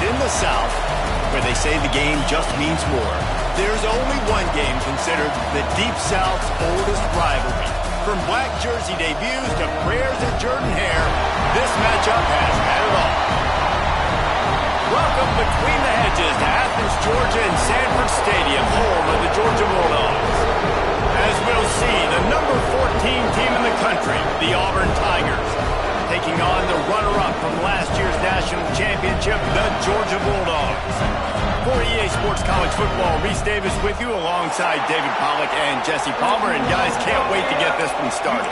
in the South, where they say the game just means more, there's only one game considered the Deep South's oldest rivalry. From black jersey debuts to prayers at Jordan-Hare, this matchup has had it all. Welcome between the hedges to Athens, Georgia and Sanford Stadium, home of the Georgia Bulldogs. As we'll see, the number 14 team in the country, the Auburn Tigers, taking on the runner-up from last year's national championship, the Georgia Bulldogs. For EA Sports College Football, Reese Davis with you alongside David Pollack and Jesse Palmer. And guys, can't wait to get this one started.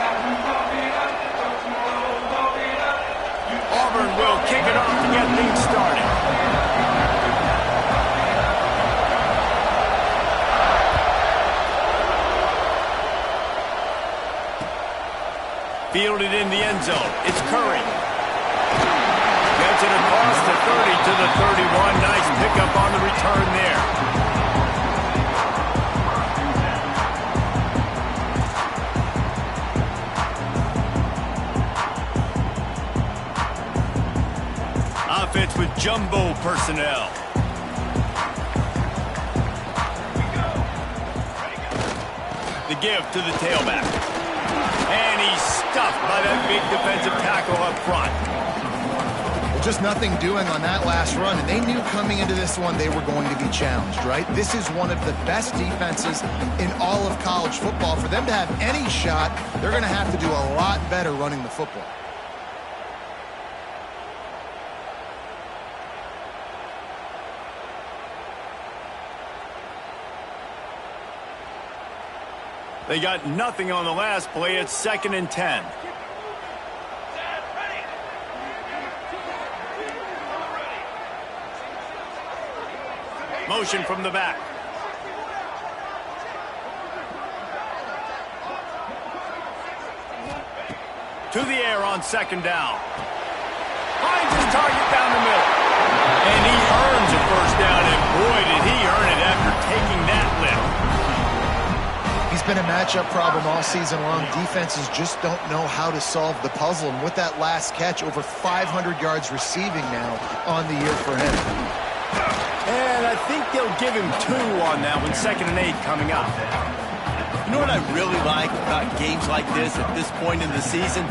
Auburn will kick it off to get things started. Fielded in the end zone. It's Curry. Gets it across the 30 to the 31. Nice pickup on the return there. Offense with jumbo personnel. The give to the tailback. And he's stuffed by that big defensive tackle up front. Well, just nothing doing on that last run, and they knew coming into this one they were going to be challenged, right? This is one of the best defenses in all of college football. For them to have any shot, they're going to have to do a lot better running the football. They got nothing on the last play. It's 2nd and 10. Motion from the back. To the air on 2nd down. Finds his target down the middle. And he earns a first down, and boy, did he earn it after taking that lift. He's been a matchup problem all season long. Defenses just don't know how to solve the puzzle. And with that last catch, over 500 yards receiving now on the year for him. And I think they'll give him 2 on that one. 2nd and 8 coming up. You know what I really like about games like this at this point in the season?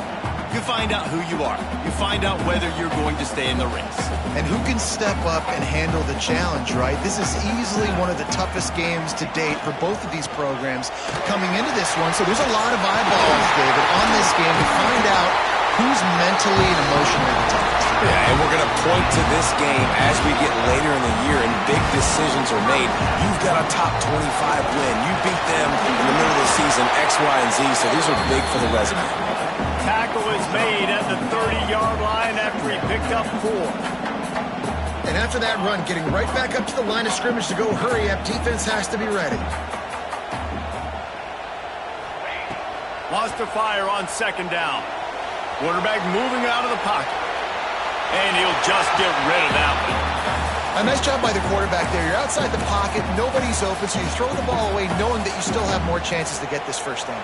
You find out who you are. You find out whether you're going to stay in the race. And who can step up and handle the challenge, right? This is easily one of the toughest games to date for both of these programs coming into this one. So there's a lot of eyeballs, David, on this game to find out who's mentally and emotionally the toughest. Yeah, and we're going to point to this game as we get later in the year and big decisions are made. You've got a top 25 win. You beat them in the middle of the season, X, Y, and Z, so these are big for the resume. Tackle is made at the 30-yard line after he picked up 4. And after that run, getting right back up to the line of scrimmage to go hurry up, defense has to be ready. Lost to fire on 2nd down. Quarterback moving out of the pocket. And he'll just get rid of that one. A nice job by the quarterback there. You're outside the pocket, nobody's open, so you throw the ball away knowing that you still have more chances to get this first down.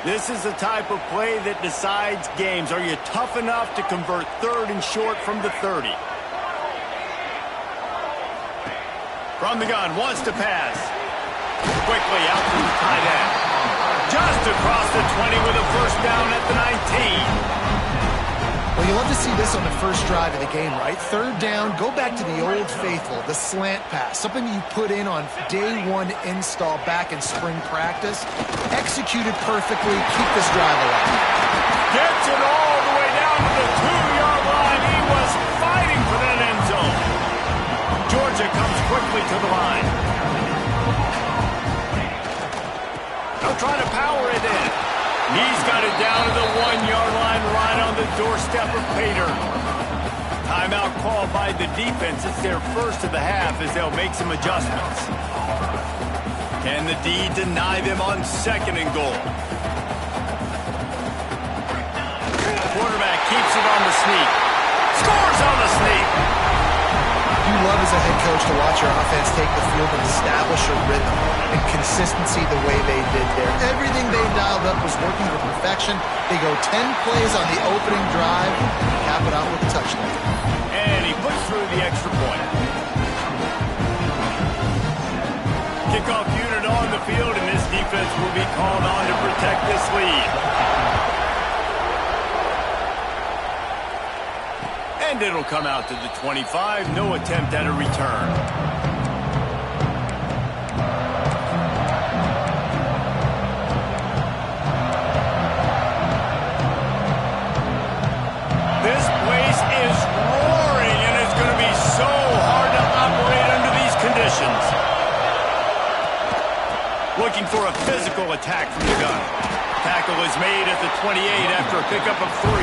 This is the type of play that decides games. Are you tough enough to convert 3rd and short from the 30? From the gun, wants to pass. Quickly out to the tight end. Just across the 20 with a first down at the 19. Well, you love to see this on the first drive of the game, right? 3rd down, go back to the old faithful, the slant pass, something you put in on day 1 install back in spring practice. Executed perfectly, keep this drive alive. Gets it all the way down to the 2-yard line. He was fighting for that end zone. Georgia comes quickly to the line. They'll try to power it in. He's got it down to the 1-yard line, right on the doorstep of Pater. Timeout called by the defense. It's their first of the half as they'll make some adjustments. Can the D deny them on 2nd and goal? Quarterback keeps it on the sneak. Scores on the sneak. You love as a head coach to watch your offense take the field and establish a rhythm and consistency the way they did there. Everything they dialed up was working to perfection. They go 10 plays on the opening drive, cap it out with a touchdown. And he puts through the extra point. Kickoff unit on the field, and this defense will be called on to protect this lead. And it'll come out to the 25. No attempt at a return. This place is roaring, and it's going to be so hard to operate under these conditions. Looking for a physical attack from the gun. Tackle is made at the 28 after a pickup of 3.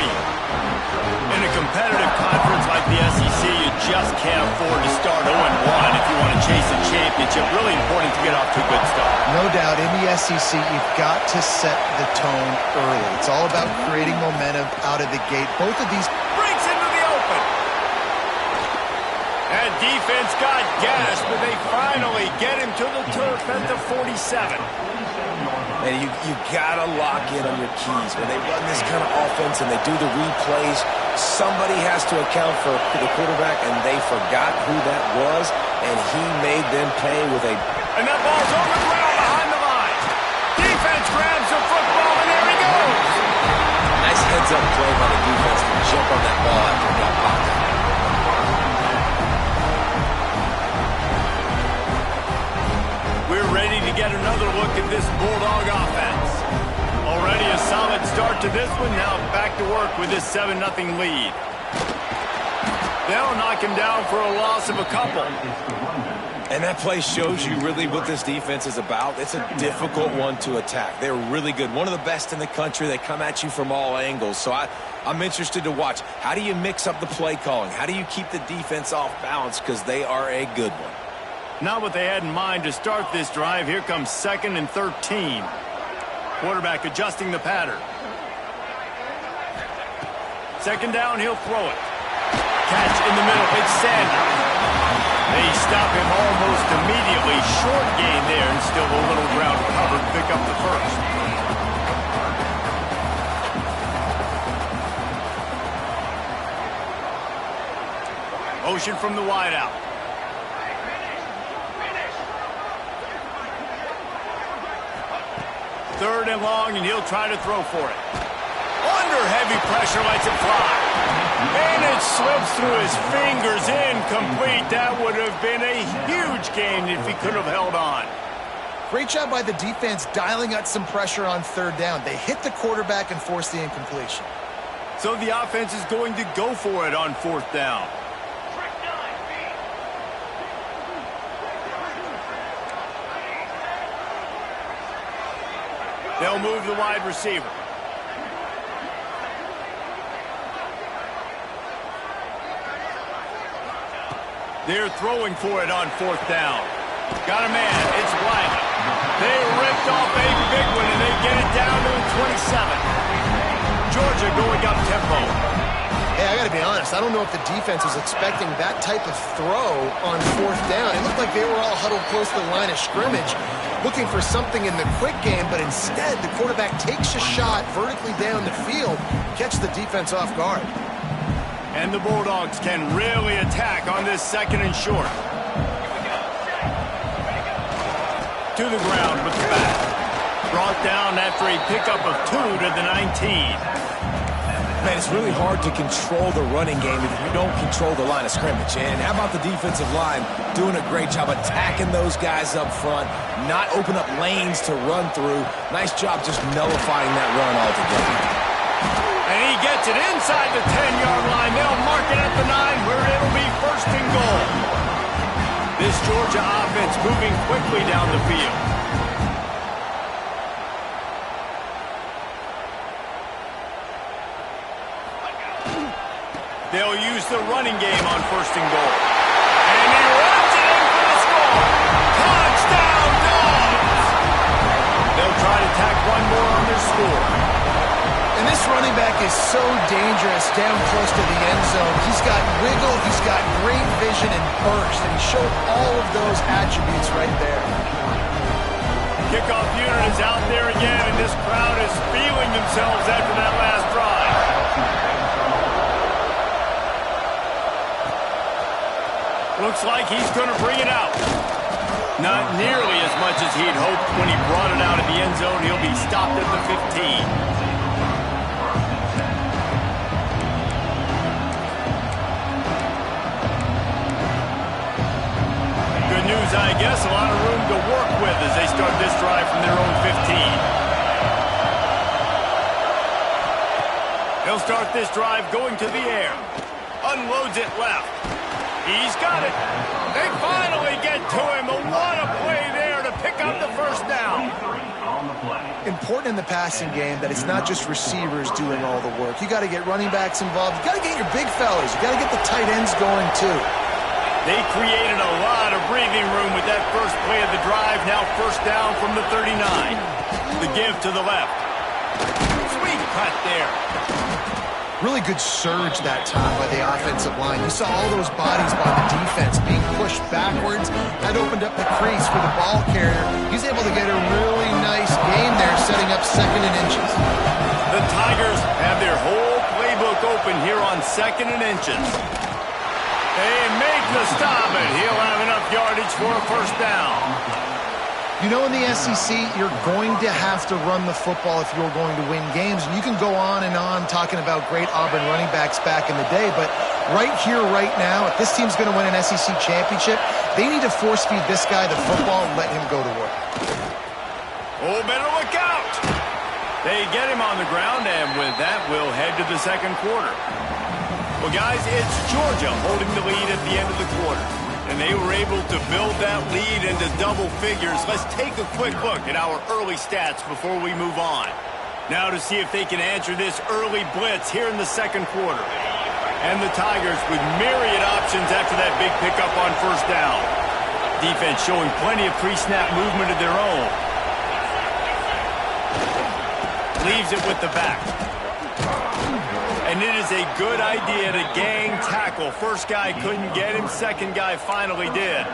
In a competitive conference like the SEC, you just can't afford to start 0-1 if you want to chase a championship. Really important to get off to a good start. No doubt, in the SEC, you've got to set the tone early. It's all about creating momentum out of the gate. Both of these breaks into the open. And defense got gas, but they finally get him to the turf at the 47. And you got to lock in on your keys. When they run this kind of offense and they do the replays, somebody has to account for the quarterback, and they forgot who that was, and he made them pay with a... And that ball's on the ground behind the line. Defense grabs the football, and there he goes. Nice heads-up play by the defense to jump on that ball after it got popped out. We're ready to get another look at this Bulldog offense. Already a solid start to this one. Now back to work with this 7-0 lead. They'll knock him down for a loss of a couple. And that play shows you really what this defense is about. It's a difficult one to attack. They're really good. One of the best in the country. They come at you from all angles. So I'm interested to watch. How do you mix up the play calling? How do you keep the defense off balance? Because they are a good one. Not what they had in mind to start this drive. Here comes 2nd and 13. Quarterback adjusting the pattern. 2nd down, he'll throw it. Catch in the middle, it's Sanders. They stop him almost immediately. Short gain there, and still a little ground covered. Pick up the first. Motion from the wideout. Third and long, and he'll try to throw for it. Under heavy pressure, lets it fly. And it slips through his fingers, incomplete. That would have been a huge gain if he could have held on. Great job by the defense dialing out some pressure on 3rd down. They hit the quarterback and forced the incompletion. So the offense is going to go for it on 4th down. They'll move the wide receiver. They're throwing for it on 4th down. Got a man. It's Wiley. They ripped off a big one, and they get it down to the 27. Georgia going up tempo. Hey, I got to be honest. I don't know if the defense was expecting that type of throw on 4th down. It looked like they were all huddled close to the line of scrimmage, looking for something in the quick game, but instead the quarterback takes a shot vertically down the field, catch the defense off guard. And the Bulldogs can really attack on this 2nd and short. To the ground with the back. Brought down after a pickup of 2 to the 19. Man, it's really hard to control the running game if you don't control the line of scrimmage. And how about the defensive line doing a great job attacking those guys up front, not open up lanes to run through. Nice job just nullifying that run altogether. And he gets it inside the 10-yard line. They'll mark it at the 9 where it'll be 1st and goal. This Georgia offense moving quickly down the field. They'll use the running game on 1st and goal. And he runs it in for the score. Touchdown, Dogs! They'll try to tack one more on their score. And this running back is so dangerous down close to the end zone. He's got wiggle, he's got great vision and burst, and he showed all of those attributes right there. Kickoff unit is out there again, and this crowd is feeling themselves after that last drive. Looks like he's going to bring it out. Not nearly as much as he'd hoped when he brought it out of the end zone. He'll be stopped at the 15. News, I guess, a lot of room to work with as they start this drive from their own 15. He'll start this drive going to the air. Unloads it left. He's got it. They finally get to him. What a play there to pick up the first down. Important in the passing game that it's not just receivers doing all the work. You got to get running backs involved. You got to get your big fellas. You got to get the tight ends going too. They created a lot of breathing room with that first play of the drive. Now first down from the 39. The give to the left. Sweet cut there. Really good surge that time by the offensive line. You saw all those bodies by the defense being pushed backwards. That opened up the crease for the ball carrier. He's able to get a really nice gain there, setting up 2nd and inches. The Tigers have their whole playbook open here on 2nd and inches. They make the stop, and he'll have enough yardage for a first down. You know, in the SEC, you're going to have to run the football if you're going to win games. And you can go on and on talking about great Auburn running backs back in the day, but right here, right now, if this team's going to win an SEC championship, they need to force-feed this guy the football and let him go to work. Oh, better look out! They get him on the ground, and with that, we'll head to the second quarter. Well, guys, it's Georgia holding the lead at the end of the quarter. And they were able to build that lead into double figures. Let's take a quick look at our early stats before we move on. Now to see if they can answer this early blitz here in the second quarter. And the Tigers with myriad options after that big pickup on first down. Defense showing plenty of pre-snap movement of their own. Leaves it with the back. And it is a good idea to gang tackle. First guy couldn't get him. Second guy finally did.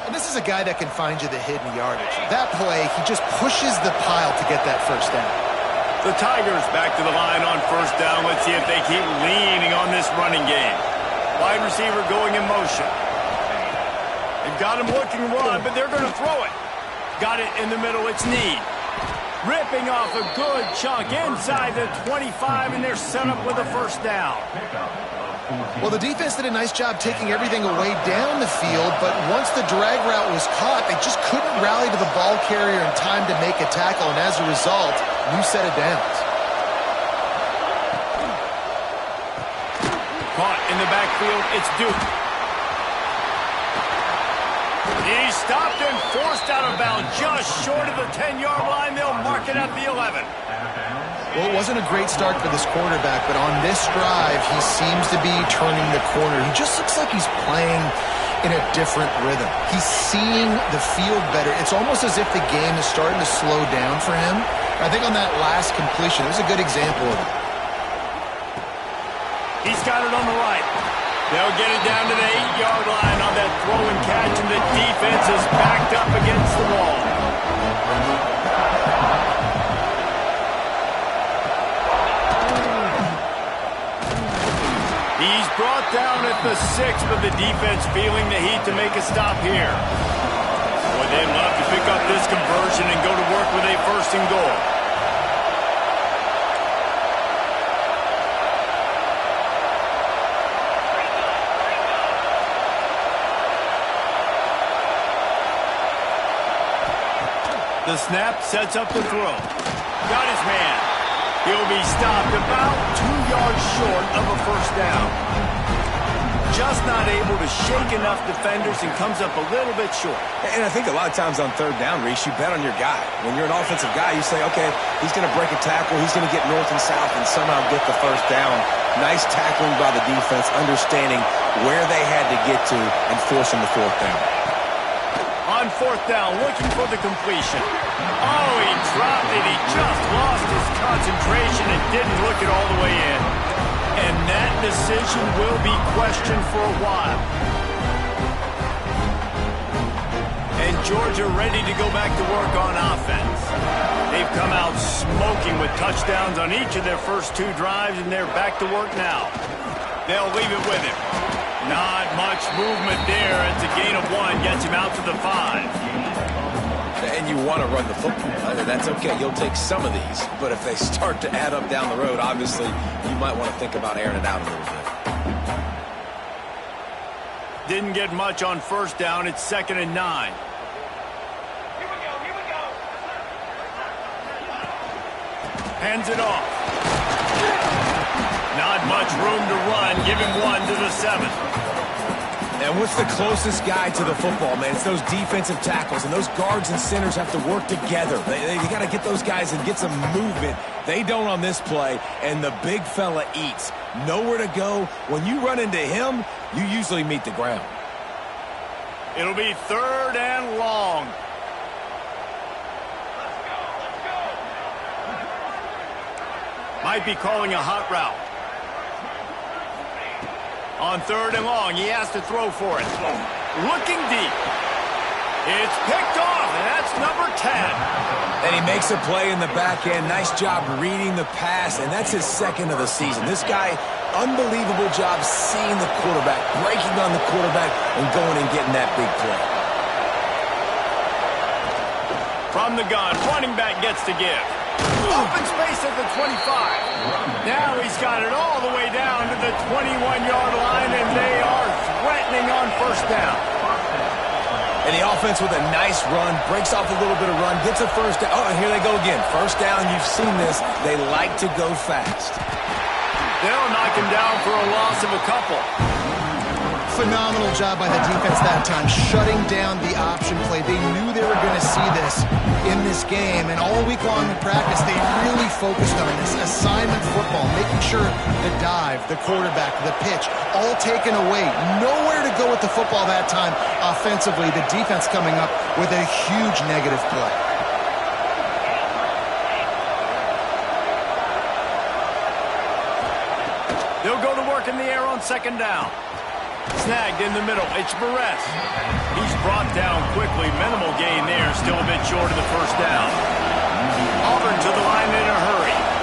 And this is a guy that can find you the hidden yardage. That play, he just pushes the pile to get that first down. The Tigers back to the line on first down. Let's see if they keep leaning on this running game. Wide receiver going in motion. They've got him looking run, but they're going to throw it. Got it in the middle. It's Need. Ripping off a good chunk inside the 25, and they're set up with a first down. Well, the defense did a nice job taking everything away down the field, but once the drag route was caught, they just couldn't rally to the ball carrier in time to make a tackle, and as a result, new set of downs. Caught in the backfield, it's Duke. He's stopped and forced out of bounds just short of the 10-yard line. They'll mark it at the 11. Well, it wasn't a great start for this quarterback, but on this drive, he seems to be turning the corner. He just looks like he's playing in a different rhythm. He's seeing the field better. It's almost as if the game is starting to slow down for him. I think on that last completion, it was a good example of it. He's got it on the right. They'll get it down to the 8-yard line on that throw and catch, and the defense is backed up against the wall. He's brought down at the 6, but the defense feeling the heat to make a stop here. Boy, they'd love to pick up this conversion and go to work with a first and goal. The snap sets up the throw. Got his man. He'll be stopped about 2 yards short of a first down. Just not able to shake enough defenders and comes up a little bit short. And I think a lot of times on third down, Reese, you bet on your guy. When you're an offensive guy, you say, okay, he's going to break a tackle, he's going to get north and south and somehow get the first down. Nice tackling by the defense, understanding where they had to get to and forcing the fourth down. On fourth down, looking for the completion. Oh, he dropped it. He just lost his concentration and didn't look it all the way in. And that decision will be questioned for a while. And Georgia ready to go back to work on offense. They've come out smoking with touchdowns on each of their first 2 drives, and they're back to work now. They'll leave it with him. Not much movement there. It's a gain of 1. Gets him out to the 5. And you want to run the football. That's okay. You'll take some of these. But if they start to add up down the road, obviously, you might want to think about airing it out a little bit. Didn't get much on first down. It's 2nd and 9. Hands it off. Not much room to run. Give him 1 to the 7. And what's the closest guy to the football, man? It's those defensive tackles, and those guards and centers have to work together. They got to get those guys and get some movement. They don't on this play, and the big fella eats. Nowhere to go. When you run into him, you usually meet the ground. It'll be 3rd and long. Might be calling a hot route. On 3rd and long, he has to throw for it. Looking deep. It's picked off, and that's number 10. And he makes a play in the back end. Nice job reading the pass, and that's his 2nd of the season. This guy, unbelievable job seeing the quarterback, breaking on the quarterback, and going and getting that big play. From the gun, running back gets to give. Open space at the 25. Now he's got it all the way down to the 21-yard line, and they are threatening on first down. And the offense with a nice run, breaks off a little bit of run, gets a first down. Oh, and here they go again. First down, you've seen this. They like to go fast. They'll knock him down for a loss of a couple. Phenomenal job by the defense that time, shutting down the option play. They knew they were going to see this in this game, and all week long in practice, they really focused on this assignment football, making sure the dive, the quarterback, the pitch, all taken away. Nowhere to go with the football that time offensively. The defense coming up with a huge negative play. They'll go to work in the air on 2nd down. Snagged in the middle. It's Barres. He's brought down quickly. Minimal gain there. Still a bit short of the first down. Auburn to the line in a hurry.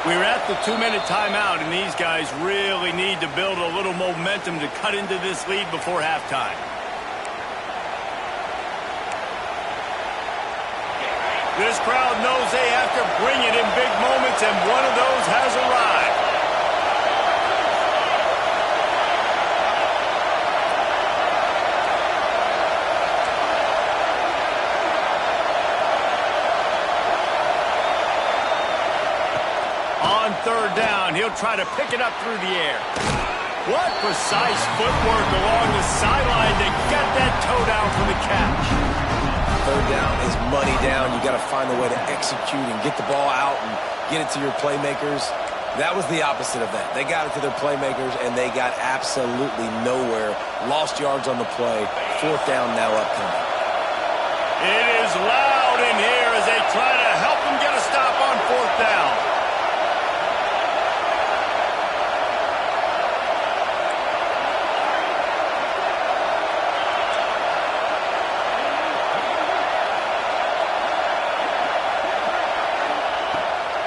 We're at the 2-minute timeout, and these guys really need to build a little momentum to cut into this lead before halftime. This crowd knows they have to bring it in big moments, and one of those has arrived. On 3rd down, he'll try to pick it up through the air. What precise footwork along the sideline to get that toe down for the catch. 3rd down is money down. You got to find a way to execute and get the ball out and get it to your playmakers. That was the opposite of that. They got it to their playmakers, and they got absolutely nowhere. Lost yards on the play. 4th down now upcoming. It is loud in here as they try to help them get a stop on 4th down.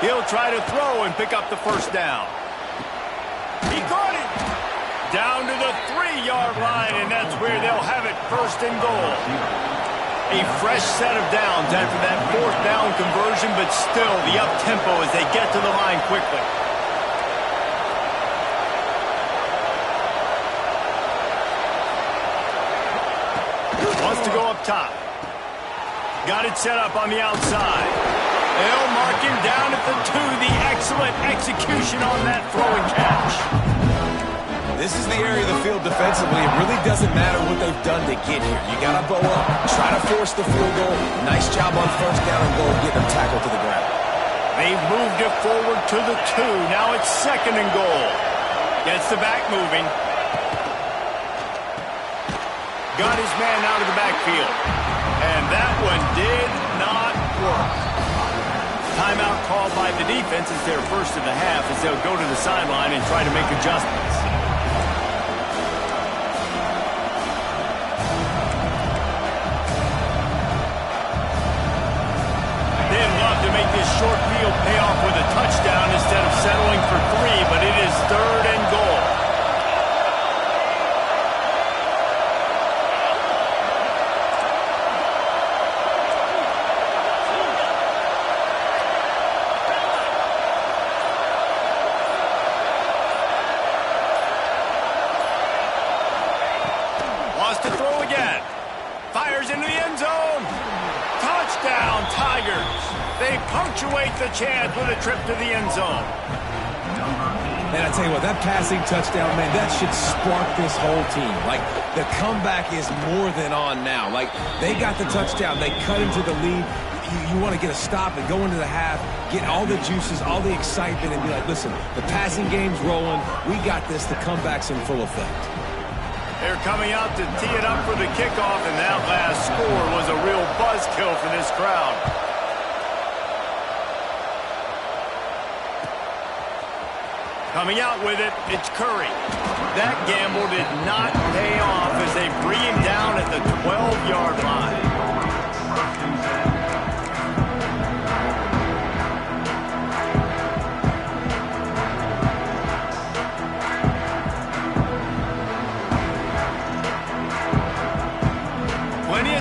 He'll try to throw and pick up the first down. He got it! Down to the 3-yard line, and that's where they'll have it, 1st and goal. A fresh set of downs after that 4th down conversion, but still the up-tempo as they get to the line quickly. Wants to go up top. Got it set up on the outside. They'll mark him down at the 2. The excellent execution on that throw and catch. This is the area of the field defensively. It really doesn't matter what they've done to get here. You got to bow up, try to force the field goal. Nice job on 1st down and goal, getting them tackled to the ground. They've moved it forward to the 2. Now it's 2nd and goal. Gets the back moving. Got his man out of the backfield. And that one did not work. Timeout called by the defense as their first of the half, as they'll go to the sideline and try to make adjustments. They'd love to make this short field pay off with a touchdown instead of settling for 3, but it is 3rd and goal. To throw again. Fires into the end zone. Touchdown, Tigers. They punctuate the chance with a trip to the end zone. And I tell you what, that passing touchdown, man, that should spark this whole team. Like, the comeback is more than on now. Like, they got the touchdown. They cut into the lead. You want to get a stop and go into the half, get all the juices, all the excitement, and be like, listen, the passing game's rolling. We got this. The comeback's in full effect. They're coming out to tee it up for the kickoff, and that last score was a real buzzkill for this crowd. Coming out with it, it's Curry. That gamble did not pay off as they bring him down at the 12-yard line.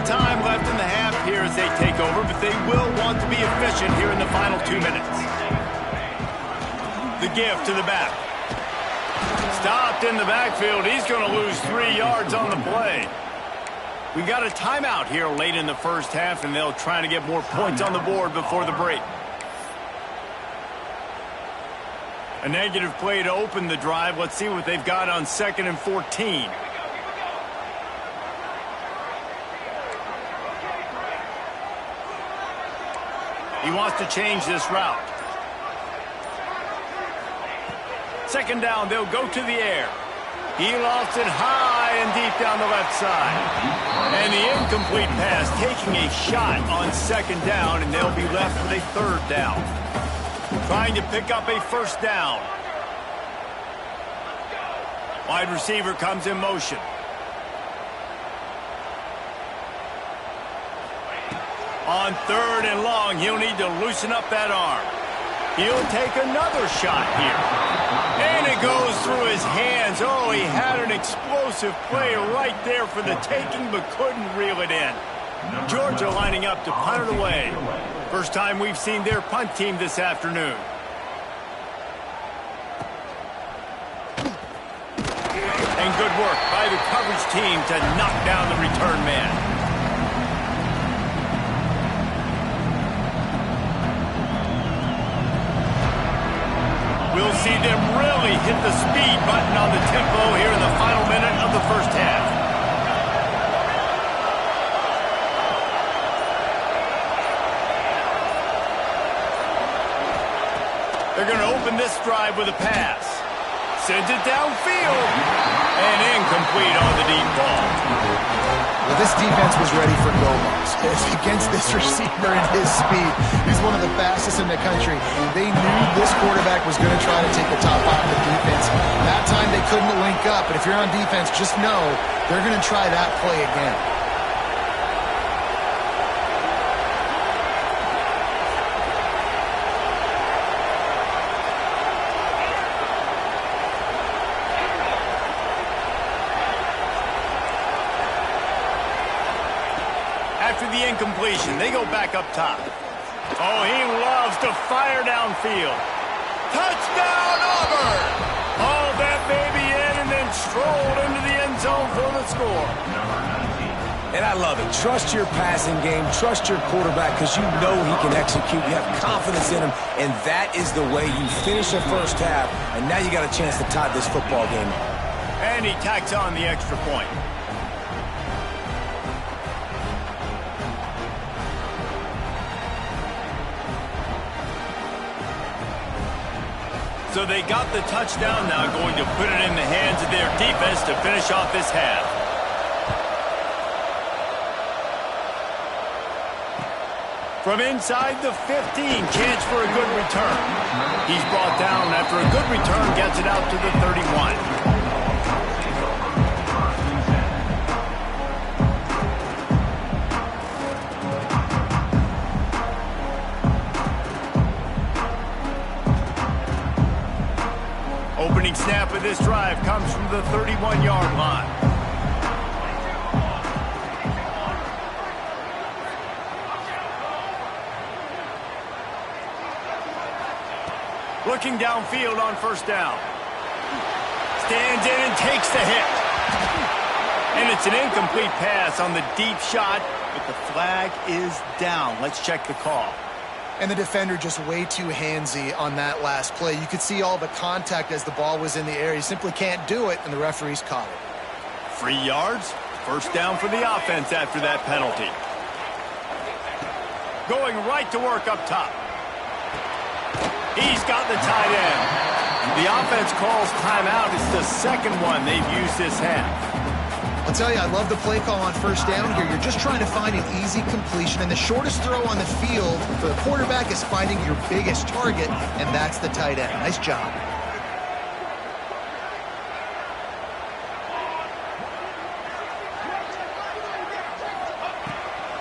Time left in the half here as they take over, but they will want to be efficient here in the final 2 minutes. The give to the back. Stopped in the backfield. He's going to lose 3 yards on the play. We got a timeout here late in the first half, and they'll try to get more points on the board before the break. A negative play to open the drive. Let's see what they've got on 2nd and 14. He wants to change this route. 2nd down, they'll go to the air. He lofts it high and deep down the left side. And the incomplete pass taking a shot on 2nd down, and they'll be left with a 3rd down. Trying to pick up a 1st down. Wide receiver comes in motion. On 3rd and long, he'll need to loosen up that arm. He'll take another shot here. And it goes through his hands. Oh, he had an explosive play right there for the taking, but couldn't reel it in. Georgia lining up to punt it away. First time we've seen their punt team this afternoon. And good work by the coverage team to knock down the return man. We'll see them really hit the speed button on the tempo here in the final minute of the first half. They're going to open this drive with a pass. Sends it downfield. And incomplete on the deep ball. Well, this defense was ready for go-balls. Against this receiver and his speed, he's one of the fastest in the country. They knew this quarterback was going to try to take the top off the defense. That time they couldn't link up, but if you're on defense, just know they're going to try that play again. After the incompletion, they go back up top. Oh, he loves to fire downfield. Touchdown, Auburn! Hauled that baby in and then strolled into the end zone for the score. And I love it. Trust your passing game. Trust your quarterback because you know he can execute. You have confidence in him, and that is the way you finish the first half, and now you got a chance to tie this football game up. And he tacks on the extra point. So they got the touchdown now, going to put it in the hands of their defense to finish off this half. From inside the 15, chance for a good return. He's brought down after a good return, gets it out to the 31. Opening snap of this drive comes from the 31-yard line. Looking downfield on first down. Stands in and takes the hit. And it's an incomplete pass on the deep shot, but the flag is down. Let's check the call. And the defender just way too handsy on that last play. You could see all the contact as the ball was in the air. He simply can't do it, and the referees caught it. 3 yards, first down for the offense after that penalty. Going right to work up top. He's got the tight end. The offense calls timeout. It's the second one they've used this half. I'll tell you, I love the play call on first down here. You're just trying to find an easy completion, and the shortest throw on the field for the quarterback is finding your biggest target, and that's the tight end. Nice job.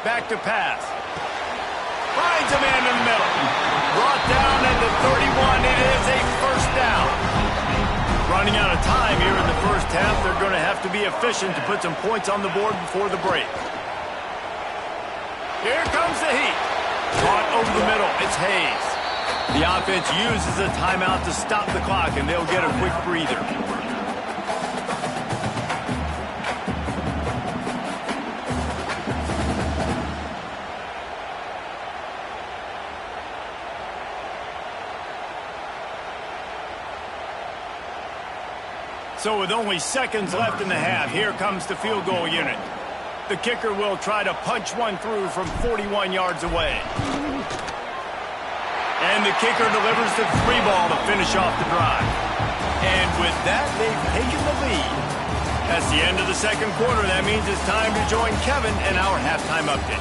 Back to pass. Finds a man in the middle. Brought down at the 31. It is a first down. Running out of time here in the first half. They're going to have to be efficient to put some points on the board before the break. Here comes the heat. Caught over the middle. It's Hayes. The offense uses a timeout to stop the clock, and they'll get a quick breather. So with only seconds left in the half, here comes the field goal unit. The kicker will try to punch one through from 41 yards away. And the kicker delivers the 3 ball to finish off the drive. And with that, they've taken the lead. That's the end of the second quarter. That means it's time to join Kevin in our halftime update.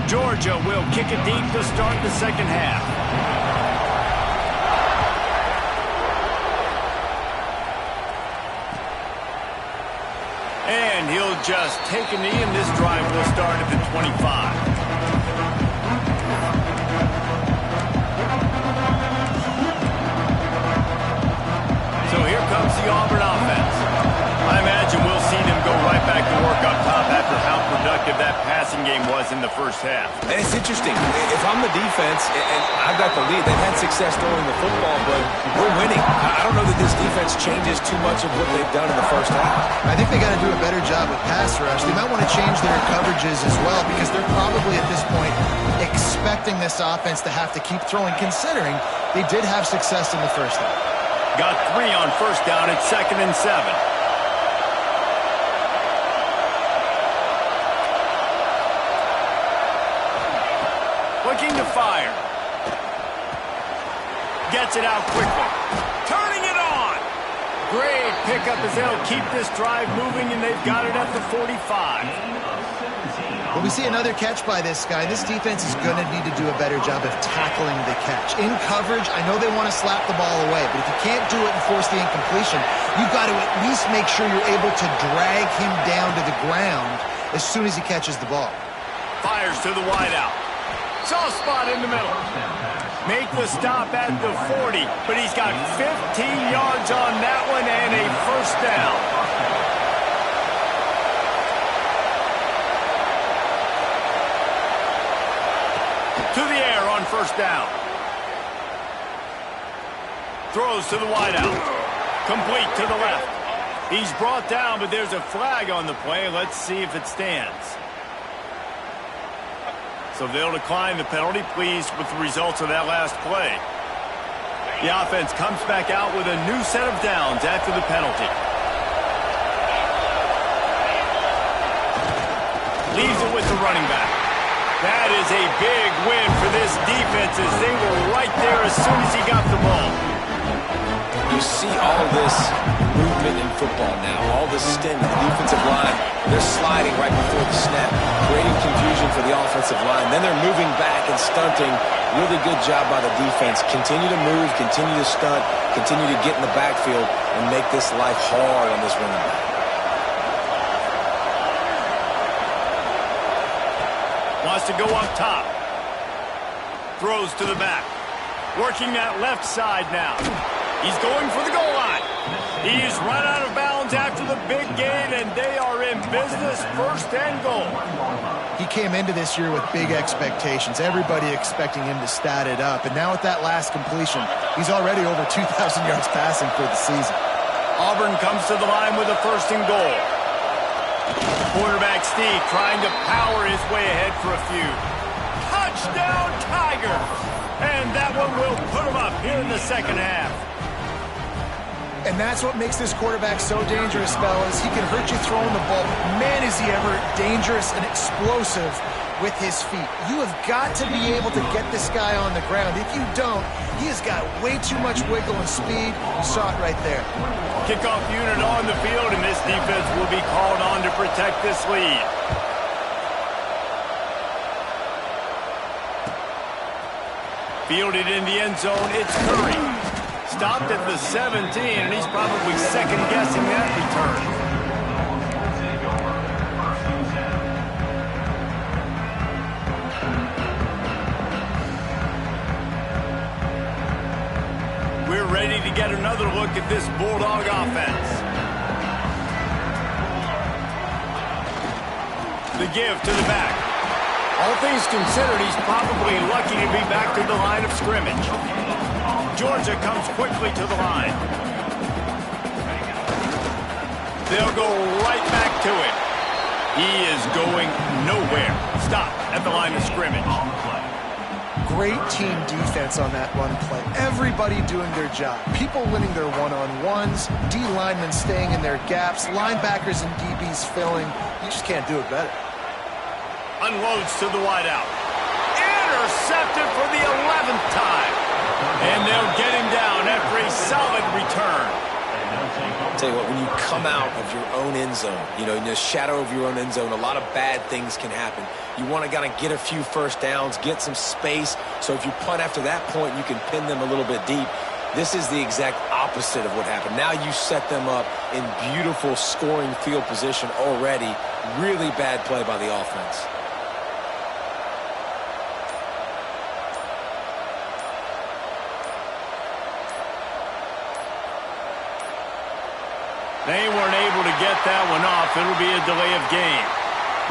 Georgia will kick it deep to start the second half. And he'll just take a knee, and this drive will start at the 25. So here comes the Auburn offense. I imagine we'll see them go right back to work up top after how productive that passing game was in the first half. And it's interesting. If I'm the defense and I've got the lead, they've had success throwing the football, but we're winning. I don't know that this defense changes too much of what they've done in the first half. I think they got to do a better job with pass rush. They might want to change their coverages as well, because they're probably at this point expecting this offense to have to keep throwing, considering they did have success in the first half. Got 3 on first down at 2nd and 7. Looking to fire. Gets it out quickly. Turning it on. Great pickup as they'll keep this drive moving, and they've got it at the 45. Well, we see another catch by this guy. This defense is going to need to do a better job of tackling the catch. In coverage, I know they want to slap the ball away, but if you can't do it and force the incompletion, you've got to at least make sure you're able to drag him down to the ground as soon as he catches the ball. Fires to the wideout. Soft spot in the middle. Make the stop at the 40, but he's got 15 yards on that one and a first down. To the air on first down. Throws to the wideout. Complete to the left. He's brought down, but there's a flag on the play. Let's see if it stands. So they'll decline the penalty, pleased with the results of that last play. The offense comes back out with a new set of downs after the penalty. Leaves it with the running back. That is a big win for this defense as they were right there as soon as he got the ball. You see all this movement in football now, all the sting, the defensive line. They're sliding right before the snap, creating confusion for the offensive line. Then they're moving back and stunting. Really good job by the defense. Continue to move, continue to stunt, continue to get in the backfield and make this life hard on this running back. Wants to go up top. Throws to the back. Working that left side now. He's going for the goal line. He's run out of bounds after the big gain, and they are in business, first and goal. He came into this year with big expectations. Everybody expecting him to stat it up. And now with that last completion, he's already over 2,000 yards passing for the season. Auburn comes to the line with a first and goal. Quarterback Steve trying to power his way ahead for a few. Touchdown, Tigers! And that one will put him up here in the second half. And that's what makes this quarterback so dangerous, fellas. He can hurt you throwing the ball. Man, is he ever dangerous and explosive with his feet. You have got to be able to get this guy on the ground. If you don't, he has got way too much wiggle and speed. You saw it right there. Kickoff unit on the field, and this defense will be called on to protect this lead. Fielded in the end zone, it's Curry. Stopped at the 17, and he's probably second-guessing that return. We're ready to get another look at this Bulldog offense. The give to the back. All things considered, he's probably lucky to be back to the line of scrimmage. Georgia comes quickly to the line. They'll go right back to it. He is going nowhere. Stop at the line of scrimmage. Great team defense on that run play. Everybody doing their job. People winning their one-on-ones. D linemen staying in their gaps. Linebackers and DBs filling. You just can't do it better. Unloads to the wideout. Intercepted for the 11th time. And they'll get him down after a solid return. I'll tell you what, when you come out of your own end zone, in the shadow of your own end zone, a lot of bad things can happen. You want to kind of get a few first downs, get some space, so if you punt after that point, you can pin them a little bit deep. This is the exact opposite of what happened. Now you set them up in beautiful scoring field position already. Really bad play by the offense. They weren't able to get that one off. It'll be a delay of game.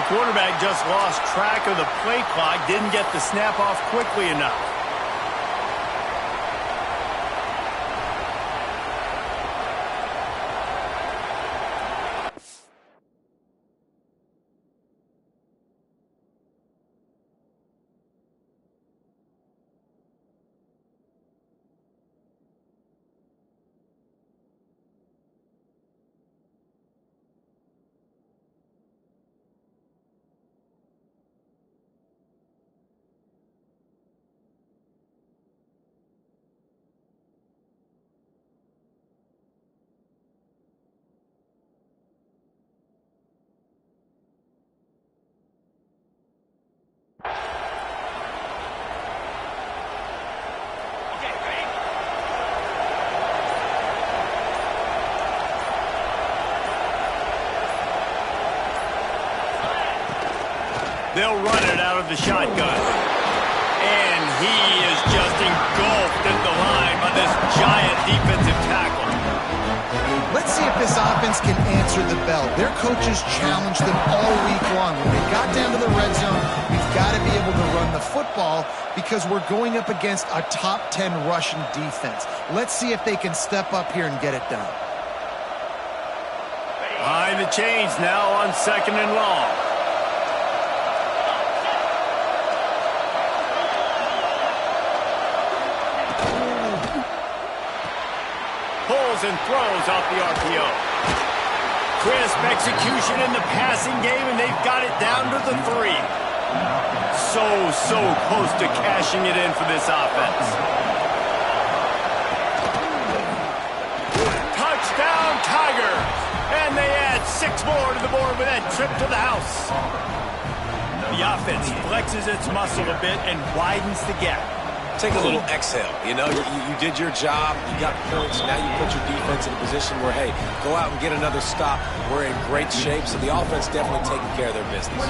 The quarterback just lost track of the play clock, didn't get the snap off quickly enough. They'll run it out of the shotgun. And he is just engulfed at the line by this giant defensive tackle. Let's see if this offense can answer the bell. Their coaches challenged them all week long. When they got down to the red zone, we've got to be able to run the football because we're going up against a top 10 Russian defense. Let's see if they can step up here and get it done. Behind the chains now on second and long. Pulls and throws off the RPO. Crisp execution in the passing game, and they've got it down to the 3. So close to cashing it in for this offense. Touchdown, Tigers! And they add 6 more to the board with that trip to the house. The offense flexes its muscle a bit and widens the gap. Take a little exhale. You know, you did your job. You got points. Now you put your defense in a position where, hey, go out and get another stop. We're in great shape, so the offense definitely taking care of their business.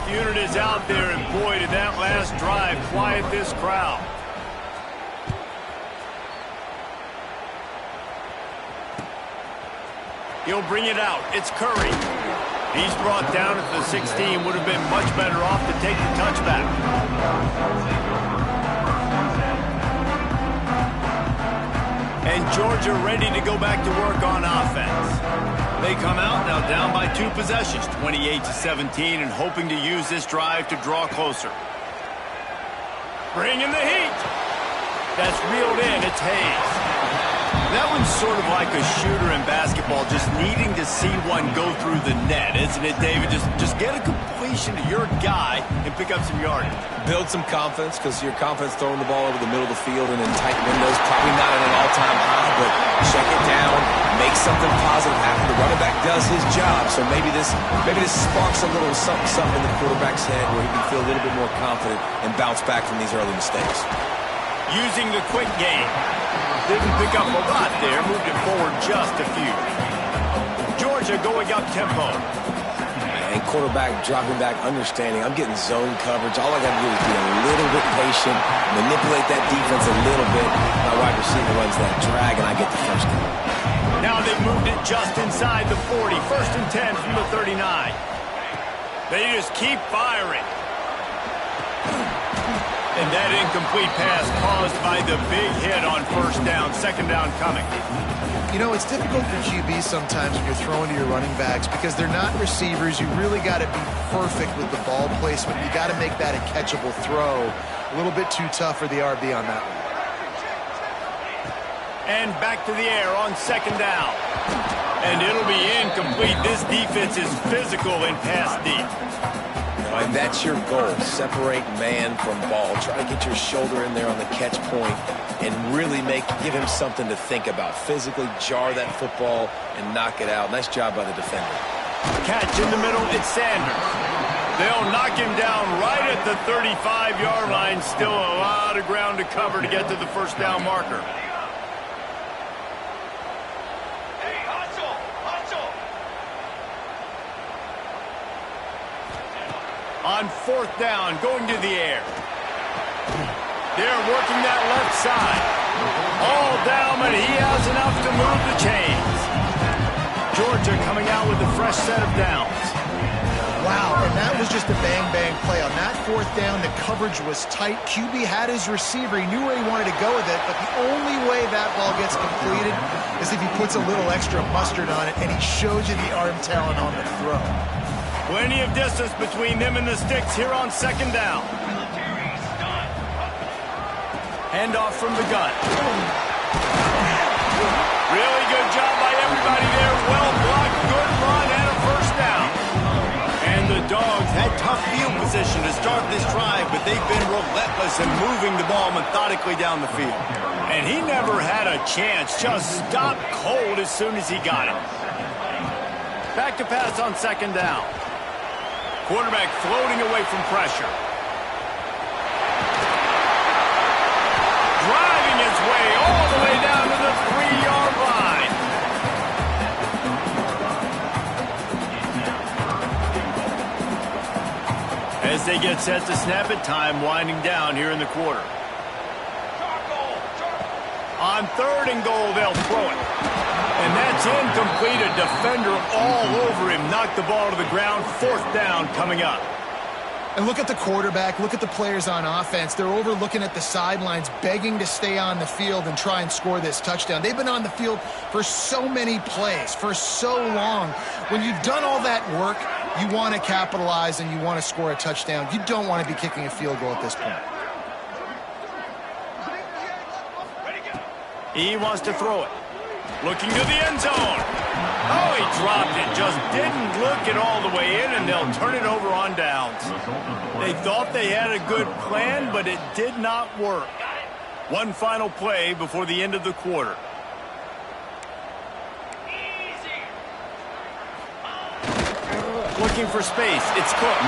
Unit is out there, and boy, did that last drive quiet this crowd. He'll bring it out. It's Curry. He's brought down at the 16. Would have been much better off to take the touchback. And Georgia ready to go back to work on offense. They come out now down by 2 possessions, 28-17, and hoping to use this drive to draw closer. Bringing the heat. That's reeled in. It's Hayes. That one's sort of like a shooter in basketball, just needing to see one go through the net, isn't it, David? Just get a completion to your guy and pick up some yardage. Build some confidence, because your confidence throwing the ball over the middle of the field and in tight windows, probably not at an all-time high, but check it down, make something positive happen. The running back does his job, so maybe this sparks a little something in the quarterback's head where he can feel a little bit more confident and bounce back from these early mistakes. Using the quick game. Didn't pick up a lot there, moved it forward just a few. Georgia going up tempo. And quarterback dropping back, understanding, I'm getting zone coverage. All I got to do is be a little bit patient, manipulate that defense a little bit. My wide receiver runs that drag, and I get the first down. Now they've moved it just inside the 40. 1st and 10 from the 39. They just keep firing. And that incomplete pass caused by the big hit on 1st down. 2nd down coming. You know, it's difficult for QBs sometimes when you're throwing to your running backs because they're not receivers. You really got to be perfect with the ball placement. You got to make that a catchable throw. A little bit too tough for the RB on that one. And back to the air on 2nd down. And it'll be incomplete. This defense is physical and pass deep. And that's your goal. Separate man from ball. Try to get your shoulder in there on the catch point and really give him something to think about. Physically jar that football and knock it out. Nice job by the defender. Catch in the middle. It's Sanders. They'll knock him down right at the 35-yard line. Still a lot of ground to cover to get to the 1st down marker. On 4th down, going to the air. They're working that left side. All down, but he has enough to move the chains. Georgia coming out with a fresh set of downs. Wow, and that was just a bang-bang play. On that 4th down, the coverage was tight. QB had his receiver. He knew where he wanted to go with it, but the only way that ball gets completed is if he puts a little extra mustard on it, and he shows you the arm talent on the throw. Plenty of distance between them and the sticks here on 2nd down. Handoff from the gun. Really good job by everybody there. Well blocked, good run, and a 1st down. And the Dogs had tough field position to start this drive, but they've been relentless in moving the ball methodically down the field. And he never had a chance, just stopped cold as soon as he got it. Back to pass on 2nd down. Quarterback floating away from pressure. Driving his way all the way down to the 3-yard line. As they get set to snap it, time winding down here in the quarter. On 3rd and goal, they'll throw it. And that's incomplete. A defender all over him. Knocked the ball to the ground. 4th down coming up. And look at the quarterback. Look at the players on offense. They're overlooking at the sidelines, begging to stay on the field and try and score this touchdown. They've been on the field for so many plays, for so long. When you've done all that work, You want to capitalize and you want to score a touchdown. You don't want to be kicking a field goal at this point. He wants to throw it. Looking to the end zone. Oh, he dropped it. Just didn't look it all the way in, and they'll turn it over on downs. They thought they had a good plan, but it did not work. One final play before the end of the quarter. Looking for space. It's Cook.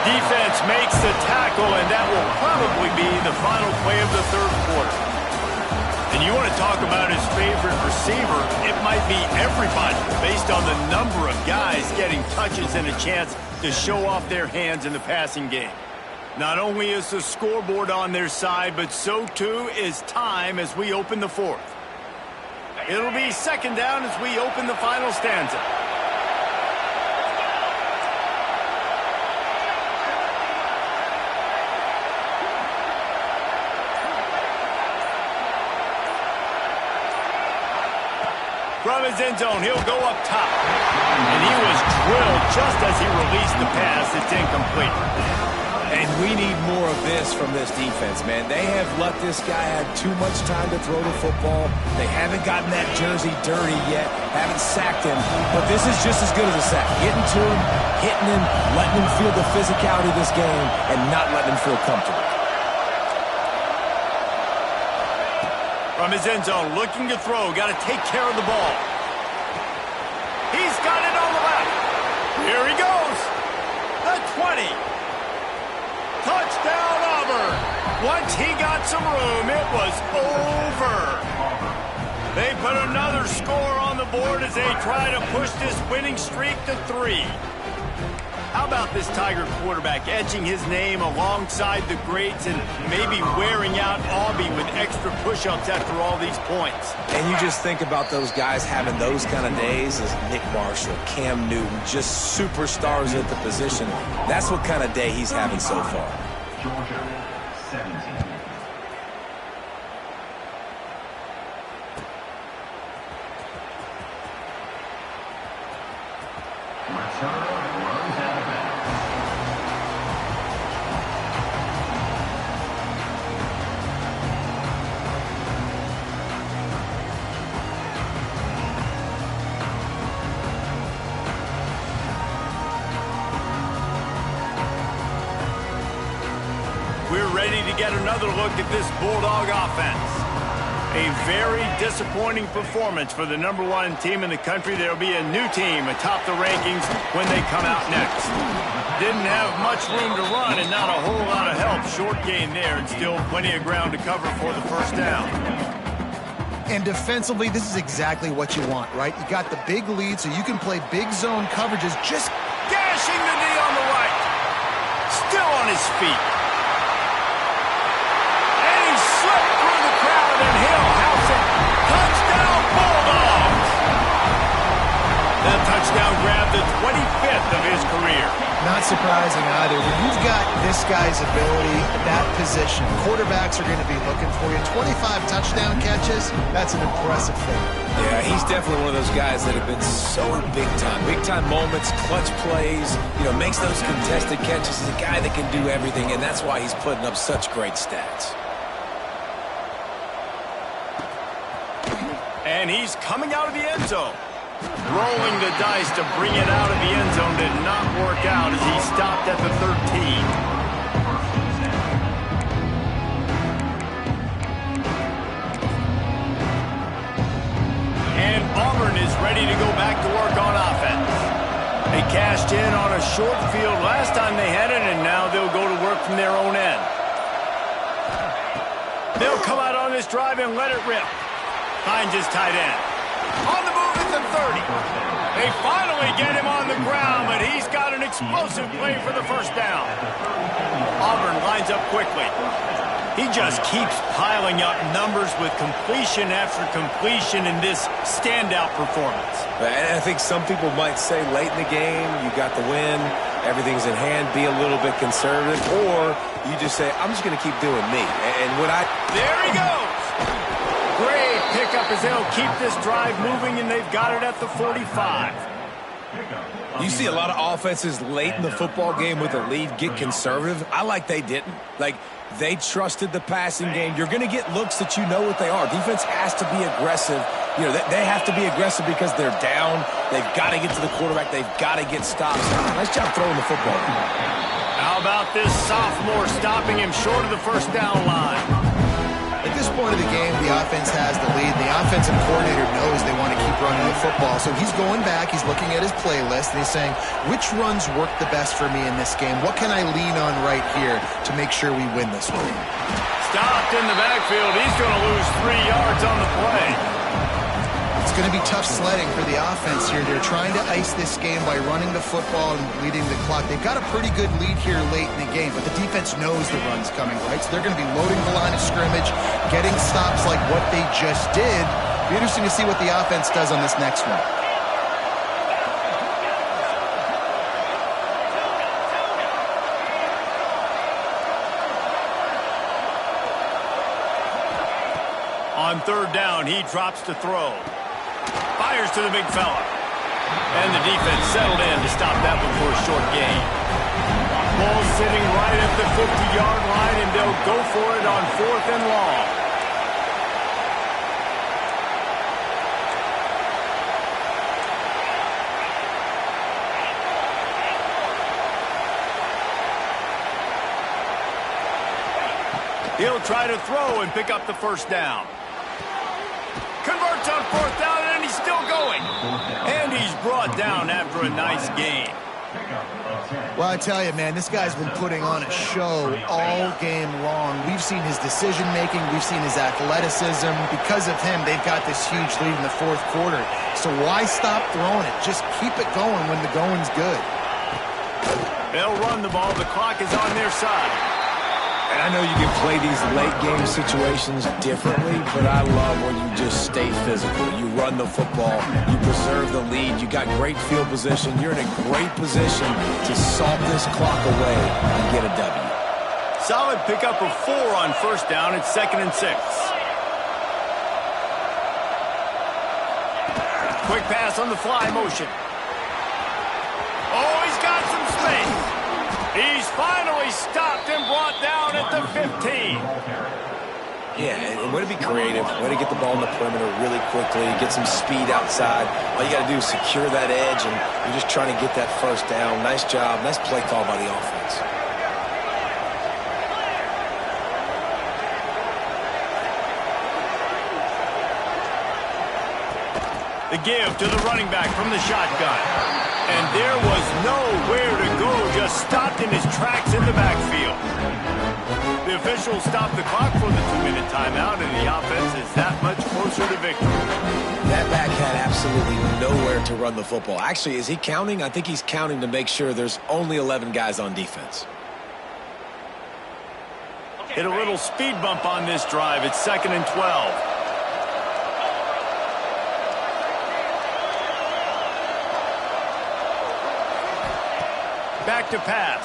Defense makes the tackle, and that will probably be the final play of the third quarter. And you want to talk about his favorite receiver, it might be everybody based on the number of guys getting touches and a chance to show off their hands in the passing game. Not only is the scoreboard on their side, but so too is time as we open the fourth. It'll be second down as we open the final stanza. From his end zone, he'll go up top. And he was drilled just as he released the pass. It's incomplete. And we need more of this from this defense, man. They have let this guy have too much time to throw the football. They haven't gotten that jersey dirty yet, haven't sacked him. But this is just as good as a sack. Getting to him, hitting him, letting him feel the physicality of this game, and not letting him feel comfortable. From his end zone, looking to throw. Got to take care of the ball. He's got it on the left. Here he goes. The 20. Touchdown, Auburn. Once he got some room, it was over. They put another score on the board as they try to push this winning streak to 3. How about this Tiger quarterback etching his name alongside the greats and maybe wearing out Aubie with extra push-ups after all these points? And you just think about those guys having those kind of days as Nick Marshall, Cam Newton, just superstars at the position. That's what kind of day he's having so far. Georgia, 17. We're ready to get another look at this Bulldog offense. A very disappointing performance for the #1 team in the country. There'll be a new team atop the rankings when they come out next. Didn't have much room to run and not a whole lot of help. Short gain there and still plenty of ground to cover for the first down. And defensively, this is exactly what you want, right? You got the big lead, so you can play big zone coverages. Just gashing the knee on the right. Still on his feet. And he'll house it. Touchdown, Bulldogs! That touchdown grabbed the 25th of his career. not surprising either. When you've got this guy's ability at that position, quarterbacks are going to be looking for you. 25 touchdown catches, that's an impressive thing. Yeah, he's definitely one of those guys that have been so big time. Big time moments, clutch plays, makes those contested catches. He's a guy that can do everything, and that's why he's putting up such great stats. And he's coming out of the end zone. Rolling the dice to bring it out of the end zone did not work out as he stopped at the 13. And Auburn is ready to go back to work on offense. They cashed in on a short field last time they had it, and now they'll go to work from their own end. They'll come out on this drive and let it rip. Finds his tight end. On the move at the 30. They finally get him on the ground, but he's got an explosive play for the first down. Auburn lines up quickly. He just keeps piling up numbers with completion after completion in this standout performance. And I think some people might say late in the game, you got the win, everything's in hand, be a little bit conservative, or you just say, I'm just going to keep doing me. And There he goes! Great pickup as they'll keep this drive moving, and they've got it at the 45. You see a lot of offenses late in the football game with a lead get conservative. I like they didn't. Like, they trusted the passing game. You're going to get looks that you know what they are. Defense has to be aggressive. You know, they have to be aggressive because they're down. They've got to get to the quarterback. They've got to get stops. Nice job throwing the football. How about this sophomore stopping him short of the first down line? At this point of the game, the offense has the lead. The offensive coordinator knows they want to keep running the football. So he's going back, he's looking at his playlist, and he's saying, which runs work the best for me in this game? What can I lean on right here to make sure we win this one? Stopped in the backfield. He's going to lose 3 yards on the play. It's going to be tough sledding for the offense here. They're trying to ice this game by running the football and leading the clock. They've got a pretty good lead here late in the game, but the defense knows the run's coming, right? So they're going to be loading the line of scrimmage, getting stops like what they just did. Be interesting to see what the offense does on this next one. On third down, he drops to throw. Fires to the big fella. And the defense settled in to stop that one for a short gain. Ball sitting right at the 50-yard line, and they'll go for it on 4th and long. He'll try to throw and pick up the first down. Converts on 4th down, and he's still going. And he's brought down after a nice gain. Well, I tell you, man, this guy's been putting on a show all game long. We've seen his decision-making. We've seen his athleticism. Because of him, they've got this huge lead in the 4th quarter. So why stop throwing it? Just keep it going when the going's good. They'll run the ball. The clock is on their side. And I know you can play these late-game situations differently, but I love when you just stay physical. You run the football. You preserve the lead. You got great field position. You're in a great position to salt this clock away and get a W. Solid pickup of 4 on first down. It's 2nd and 6. Quick pass on the fly motion. Oh, he's got some space. He's finally stopped and brought down at the 15. Yeah, and way to be creative, way to get the ball in the perimeter really quickly, get some speed outside. All you got to do is secure that edge, and you're just trying to get that first down. Nice job. Nice play call by the offense. The give to the running back from the shotgun. And there was nowhere to go, just stopped in his tracks in the backfield. The officials stopped the clock for the 2-minute timeout, and the offense is that much closer to victory. That back had absolutely nowhere to run the football. Actually, is he counting? I think he's counting to make sure there's only 11 guys on defense. Hit a little speed bump on this drive. It's 2nd and 12. Back to pass.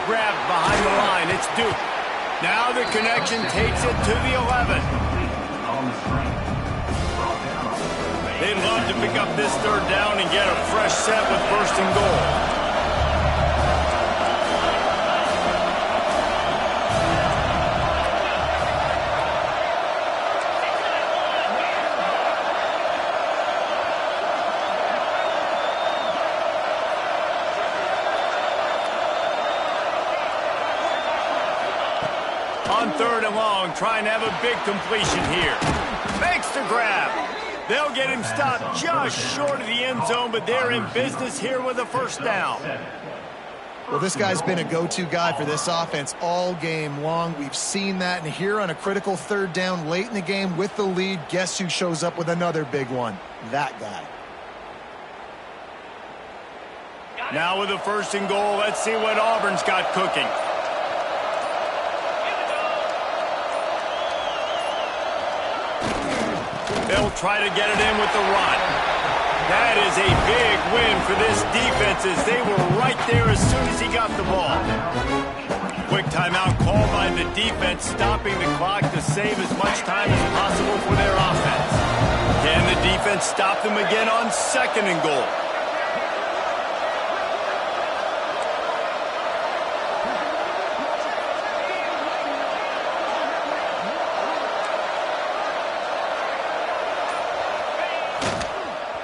Grabbed behind the line. It's Duke. Now the connection takes it to the 11. They'd love to pick up this third down and get a fresh set with 1st and goal. On 3rd and long, trying to have a big completion here. Makes the grab. They'll get him stopped just short of the end zone, but they're in business here with a first down. Well, this guy's been a go-to guy for this offense all game long. We've seen that, and here on a critical 3rd down late in the game with the lead, guess who shows up with another big one? That guy. Now with a 1st and goal, let's see what Auburn's got cooking. They'll try to get it in with the run. That is a big win for this defense as they were right there as soon as he got the ball. Quick timeout called by the defense, stopping the clock to save as much time as possible for their offense. Can the defense stop them again on 2nd and goal?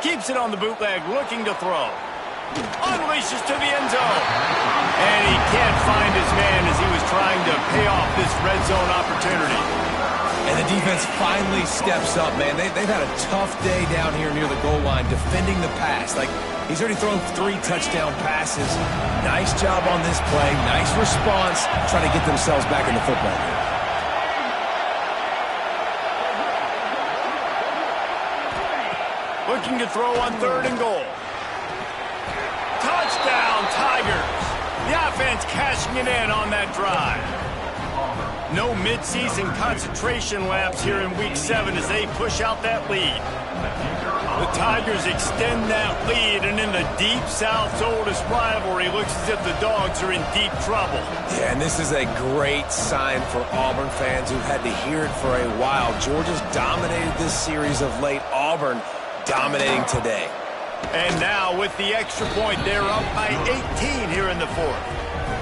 Keeps it on the bootleg, looking to throw. Unleashes to the end zone. And he can't find his man as he was trying to pay off this red zone opportunity. And the defense finally steps up, man. They've had a tough day down here near the goal line defending the pass. Like, he's already thrown 3 touchdown passes. Nice job on this play. Nice response, trying to get themselves back in the football game. Looking to throw on 3rd and goal. Touchdown, Tigers. The offense cashing it in on that drive. No midseason concentration laps here in Week 7 as they push out that lead. The Tigers extend that lead, and in the Deep South's oldest rivalry, looks as if the Dogs are in deep trouble. Yeah, and this is a great sign for Auburn fans who've had to hear it for a while. Georgia's dominated this series of late. Auburn dominating today. And now with the extra point, they're up by 18 here in the 4th.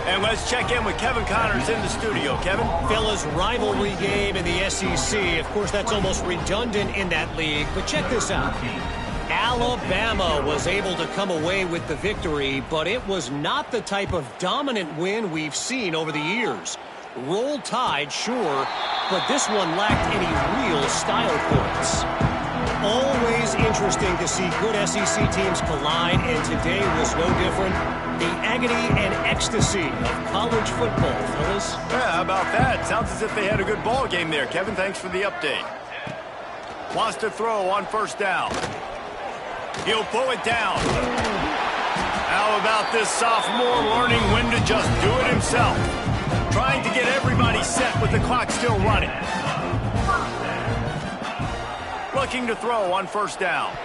And let's check in with Kevin Connors in the studio. Kevin? Fella's rivalry game in the SEC. Of course, that's almost redundant in that league. But check this out. Alabama was able to come away with the victory, but it was not the type of dominant win we've seen over the years. Roll Tide, sure, but this one lacked any real style points. Always interesting to see good SEC teams collide, and today was no different. The agony and ecstasy of college football, fellas. Yeah, how about that? Sounds as if they had a good ball game there. Kevin, thanks for the update. Wants to throw on 1st down. He'll pull it down. How about this sophomore learning when to just do it himself? Trying to get everybody set with the clock still running. Looking to throw on 1st down.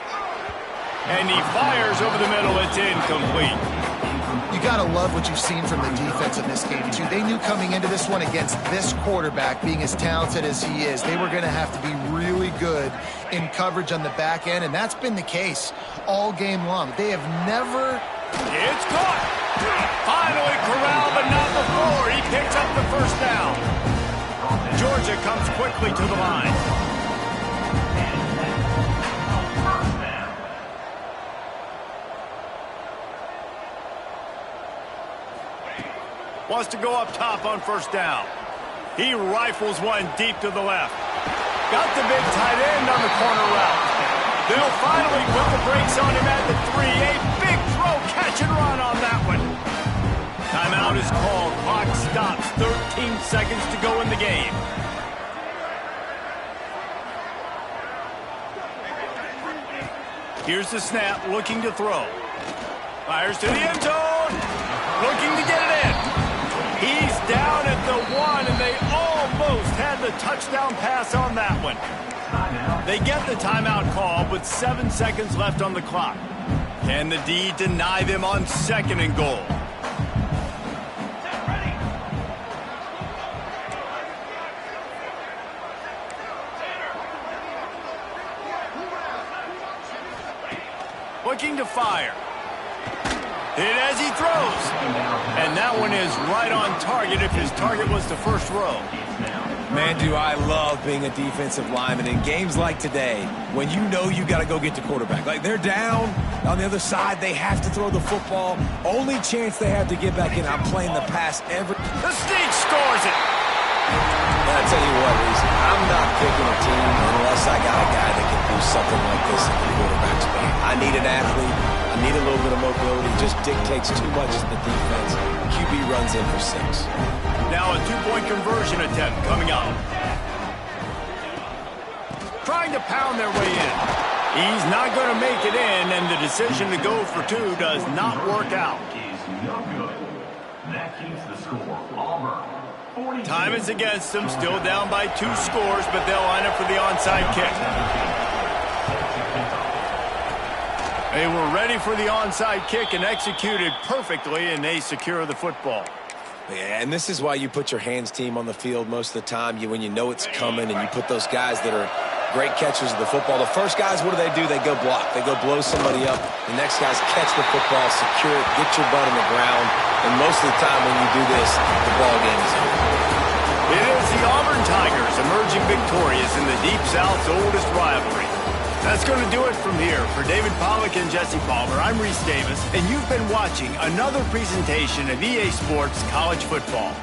And he fires over the middle. It's incomplete. You got to love what you've seen from the defense in this game, too. They knew coming into this one against this quarterback, being as talented as he is, they were going to have to be really good in coverage on the back end, and that's been the case all game long. They have never... It's caught! Finally corralled, but not before. He picks up the 1st down. Georgia comes quickly to the line. Wants to go up top on 1st down. He rifles one deep to the left. Got the big tight end on the corner route. They'll finally put the brakes on him at the 3. A big throw, catch and run on that one. Timeout is called. Clock stops. 13 seconds to go in the game. Here's the snap, looking to throw. Fires to the end zone. Looking to get it in. He's down at the 1, and they almost had the touchdown pass on that one. They get the timeout call with 7 seconds left on the clock. Can the D deny them on 2nd and goal? Looking to fire. Hit as he throws. And that one is right on target if his target was the 1st row. Man, do I love being a defensive lineman in games like today when you know you got to go get the quarterback. Like, they're down on the other side. They have to throw the football. Only chance they have to get back in. I'm playing the pass every... The Sneak scores it. And I tell you what, Reese, I'm not picking a team unless I got a guy that can do something like this in the quarterback spot. I need an athlete. I need a little bit of mobility. It just dictates too much to the defense. QB runs in for 6. Now a 2-point conversion attempt coming up. Trying to pound their way in. He's not going to make it in, and the decision to go for 2 does not work out. Is no good. That keeps the score. Auburn. Time is against them. Still down by 2 scores, but they'll line up for the onside kick. They were ready for the onside kick and executed perfectly, and they secure the football. Yeah, and this is why you put your hands team on the field most of the time. When you know it's coming, and you put those guys that are great catchers of the football. The first guys, what do? They go block. They go blow somebody up. The next guys catch the football, secure it, get your butt on the ground. And most of the time when you do this, the ball game is over. It is the Auburn Tigers emerging victorious in the Deep South's oldest rivalry. That's going to do it from here. For David Pollack and Jesse Palmer, I'm Reese Davis, and you've been watching another presentation of EA Sports College Football.